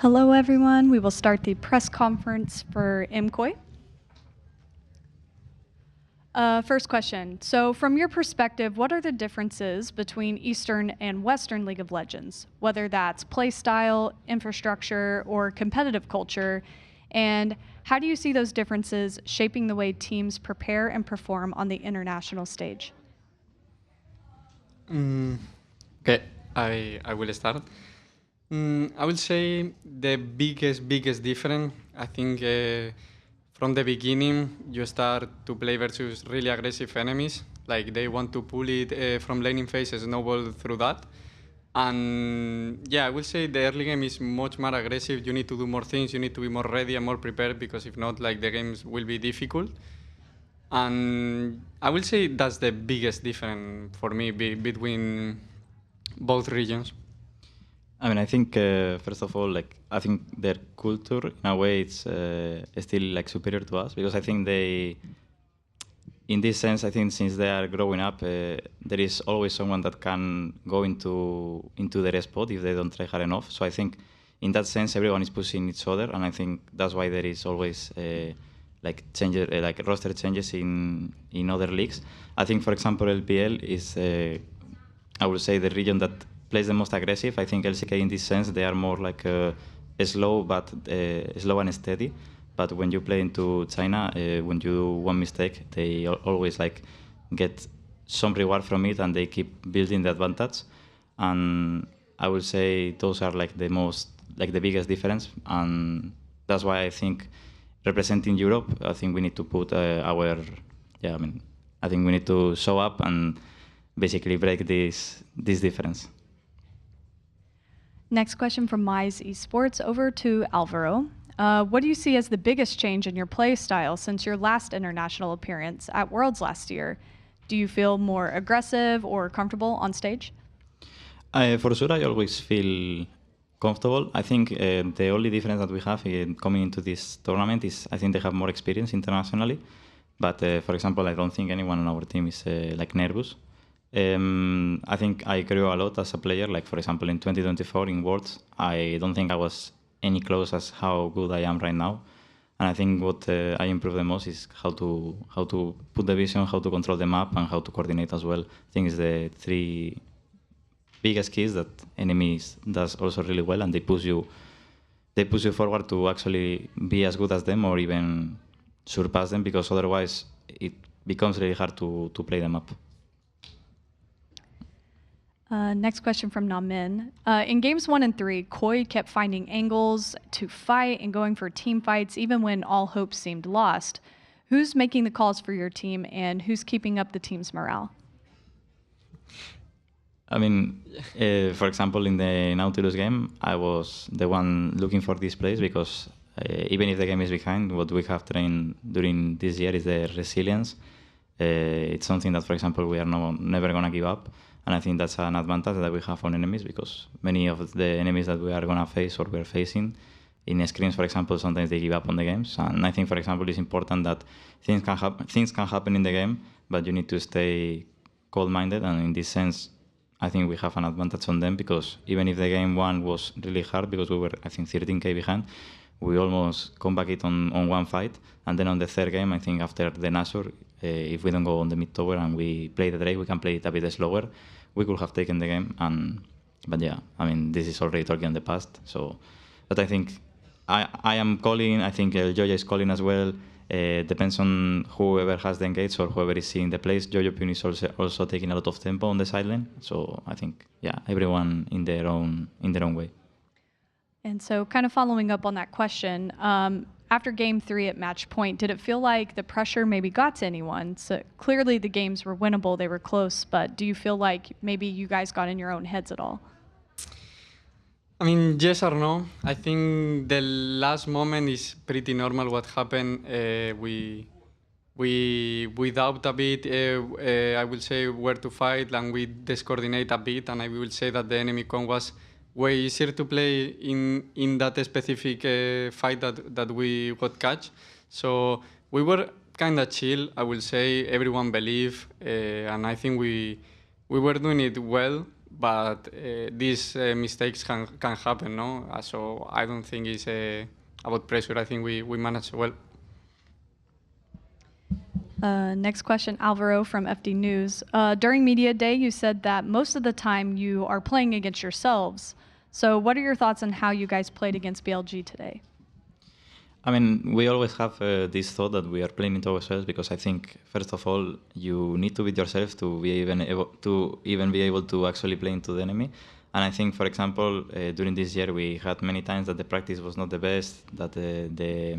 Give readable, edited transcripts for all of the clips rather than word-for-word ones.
Hello, everyone. We will start the press conference for MKOI. First question. So from your perspective, what are the differences between Eastern and Western League of Legends, whether that's play style, infrastructure, or competitive culture? And how do you see those differences shaping the way teams prepare and perform on the international stage? Okay, I will start. I will say the biggest difference, I think from the beginning you start to play versus really aggressive enemies, like they want to pull it from laning phases, snowball through that. And yeah, I will say the early game is much more aggressive. You need to do more things, you need to be more ready and more prepared, because if not, like the games will be difficult. And I will say that's the biggest difference for me between both regions. I mean, I think first of all, like I think their culture in a way it's still like superior to us, because I think they, in this sense, I think since they are growing up, there is always someone that can go into their spot if they don't try hard enough. So I think in that sense, everyone is pushing each other, and I think that's why there is always like changes, like roster changes in other leagues. I think, for example, LPL is I would say the region that plays the most aggressive. I think LCK in this sense they are more like slow, but slow and steady. But when you play into China, when you do one mistake, they always like get some reward from it, and they keep building the advantage. And I would say those are like the most, like the biggest difference, and that's why I think representing Europe, I think we need to put yeah, I mean, I think we need to show up and basically break this difference. Next question from Mize Esports over to Alvaro. What do you see as the biggest change in your play style since your last international appearance at Worlds last year? Do you feel more aggressive or comfortable on stage? For sure, I always feel comfortable. I think the only difference that we have in coming into this tournament is I think they have more experience internationally. But for example, I don't think anyone on our team is like nervous. I think I grew a lot as a player. Like for example, in 2024 in Worlds, I don't think I was any close as how good I am right now. And I think what I improved the most is how to put the vision, how to control the map, and how to coordinate as well. I think it's the three biggest keys that enemies does also really well, and they push you forward to actually be as good as them or even surpass them, because otherwise it becomes really hard to play them up. Next question from Namin. In games 1 and 3, KOI kept finding angles to fight and going for team fights even when all hope seemed lost. Who's making the calls for your team, and who's keeping up the team's morale? I mean, for example, in the Nautilus game, I was the one looking for this place, because even if the game is behind, what we have trained during this year is the resilience. It's something that, for example, we are never going to give up. And I think that's an advantage that we have on enemies, because many of the enemies that we are going to face or we're facing in scrims, for example, sometimes they give up on the games. And I think, for example, it's important that things can happen in the game, but you need to stay cold-minded. And in this sense, I think we have an advantage on them, because even if the game one was really hard, because we were, I think, 13k behind, we almost come back it on one fight. And then on the third game, I think after the Nashor, if we don't go on the mid tower and we play the Drake, we can play it a bit slower. We could have taken the game. But yeah, I mean, this is already talking in the past. So, but I think I am calling. I think Jojo is calling as well. Depends on whoever has the engage or whoever is seeing the plays. Jojo Pune is also taking a lot of tempo on the sideline. So I think, yeah, everyone in their own way. And so kind of following up on that question, after game 3 at match point, did it feel like the pressure maybe got to anyone? So clearly the games were winnable, they were close, but do you feel like maybe you guys got in your own heads at all? I mean, yes or no. I think the last moment is pretty normal. What happened, we doubt a bit, I will say, where to fight, and we discoordinate a bit, and I will say that the enemy con was way easier to play in that specific fight that we got catch. So we were kind of chill, I will say. Everyone believed, and I think we were doing it well. but these mistakes can happen, no? So I don't think it's about pressure. I think we manage well. Next question, Alvaro from FD News. During Media Day, you said that most of the time you are playing against yourselves. So what are your thoughts on how you guys played against BLG today? I mean, we always have this thought that we are playing into ourselves because I think, first of all, you need to beat yourself to be even be able to actually play into the enemy. And I think, for example, during this year, we had many times that the practice was not the best, that the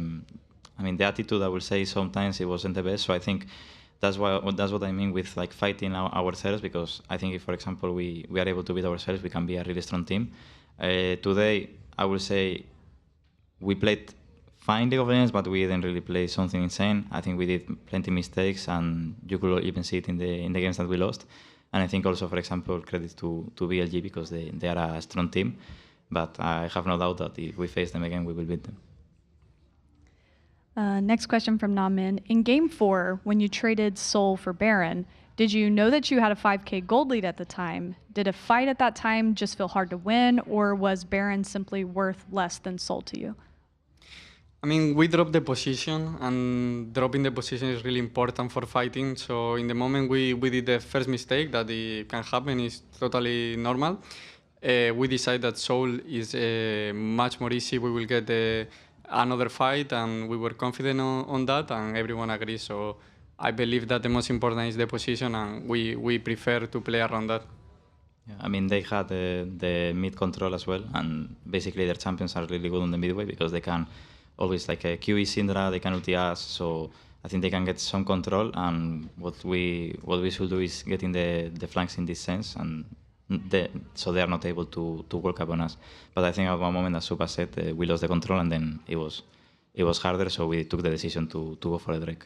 attitude, I will say, sometimes it wasn't the best. So I think that's what I mean with like fighting ourselves, because I think if, for example, we are able to beat ourselves, we can be a really strong team. Today, I will say we played fine League of Legends, but we didn't really play something insane. I think we did plenty of mistakes, and you could even see it in the games that we lost. And I think also, for example, credit to BLG because they are a strong team. But I have no doubt that if we face them again, we will beat them. Next question from Namin. In Game 4, when you traded Soul for Baron, did you know that you had a 5k gold lead at the time? Did a fight at that time just feel hard to win, or was Baron simply worth less than Soul to you? I mean, we dropped the position, and dropping the position is really important for fighting. So in the moment we did the first mistake, that it can happen, is totally normal. We decided that Soul is much more easy. We will get another fight, and we were confident on that, and everyone agrees. So I believe that the most important is the position, and we prefer to play around that. Yeah, I mean, they had the mid control as well, and basically their champions are really good on the midway because they can always like a QE Syndra, they can ulti us, so I think they can get some control, and what we should do is getting the flanks in this sense, and so they are not able to work up on us. But I think at one moment, as Supa said, we lost the control, and then it was harder, so we took the decision to go for a Drake.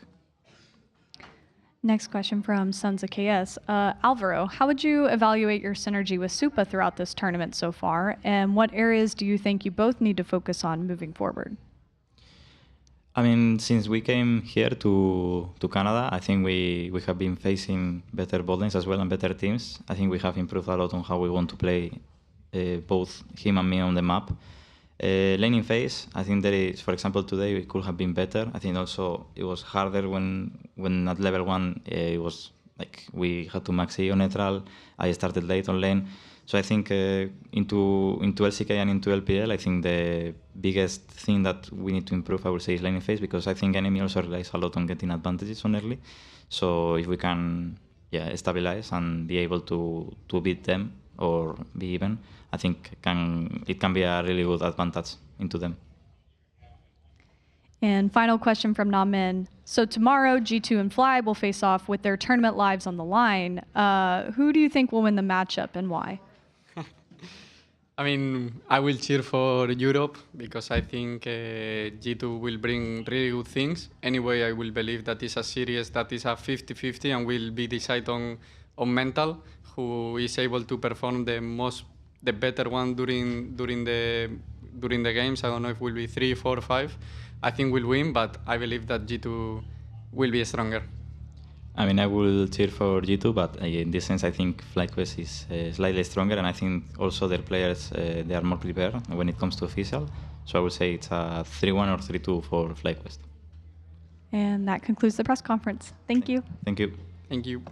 Next question from Sons of KS. Alvaro, how would you evaluate your synergy with Supa throughout this tournament so far, and what areas do you think you both need to focus on moving forward? I mean, since we came here to Canada, I think we have been facing better bot lanes as well and better teams. I think we have improved a lot on how we want to play both him and me on the map. Laning phase, I think there is, for example, today it could have been better. I think also it was harder when at level 1 it was like we had to max E on neutral. I started late on lane. So I think into LCK and into LPL, I think the biggest thing that we need to improve, I would say, is laning phase, because I think enemy also relies a lot on getting advantages on early. So if we can stabilize and be able to beat them or be even, I think it can be a really good advantage into them. And final question from Namin. So tomorrow, G2 and Fly will face off with their tournament lives on the line. Who do you think will win the matchup and why? I mean, I will cheer for Europe because I think G2 will bring really good things. Anyway, I will believe that it's a series that is a 50-50 and will be decided on mental, who is able to perform the better one during the games. I don't know if it will be 3, 4, 5. I think we'll win, but I believe that G2 will be stronger. I mean, I will cheer for G2, but in this sense, I think FlyQuest is slightly stronger, and I think also their players, they are more prepared when it comes to official. So I would say it's a 3-1 or 3-2 for FlyQuest. And that concludes the press conference. Thank you. Thank you. Thank you.